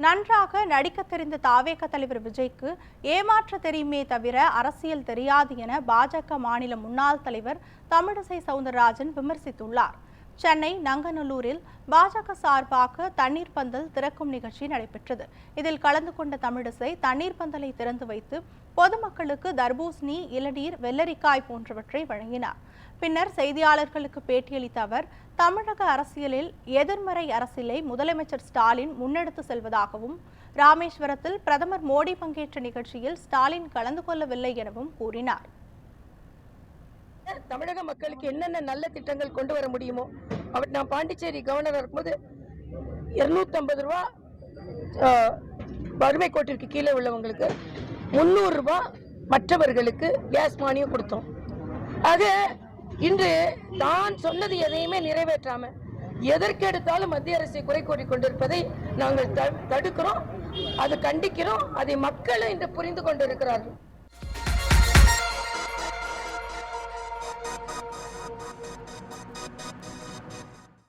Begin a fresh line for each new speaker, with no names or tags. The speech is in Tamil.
நன்றாக நடிக்க தெரிந்த தாவேக தலைவர் விஜய்க்கு ஏமாற்ற தெரியுமே தவிர அரசியல் தெரியாது என பாஜக மாநில முன்னாள் தலைவர் தமிழிசை சவுந்தரராஜன் விமர்சித்துள்ளார். சென்னை நங்கநல்லூரில் பாஜக சார்பாக தண்ணீர் பந்தல் திறக்கும் நிகழ்ச்சி நடைபெற்றது. இதில் கலந்து கொண்ட தமிழிசை தண்ணீர் பந்தலை திறந்து வைத்து பொதுமக்களுக்கு தர்பூசணி, இளநீர், வெள்ளரிக்காய் போன்றவற்றை வழங்கினார். பின்னர் செய்தியாளர்களுக்கு பேட்டியளித்த அவர், தமிழக அரசியலில் எதிர்மறை அரசியலை முதலமைச்சர் ஸ்டாலின் முன்னெடுத்து செல்வதாகவும், ராமேஸ்வரத்தில் பிரதமர் மோடி பங்கேற்ற நிகழ்ச்சியில் ஸ்டாலின் கலந்து கொள்ளவில்லை எனவும் கூறினார்.
தமிழக மக்களுக்கு என்னென்ன நல்ல திட்டங்கள் கொண்டு வர முடியுமோ நான் பாண்டிச்சேரி கவர்னராக இருக்கும்போது 250 ரூபா வறுமை கோட்டிற்கு கீழே உள்ளவங்களுக்கு, 300 ரூபா மற்றவர்களுக்கு கேஸ் மானியம் கொடுத்தோம். அது இன்று தான் சொன்னது எதையுமே நிறைவேற்றாம எதற்கெடுத்தாலும் மத்திய அரசை குறை கூறி கொண்டிருப்பதை நாங்கள் தடுக்கிறோம், அது கண்டிக்கிறோம். அதை மக்களும் இன்று புரிந்து கொண்டிருக்கிறார்கள்.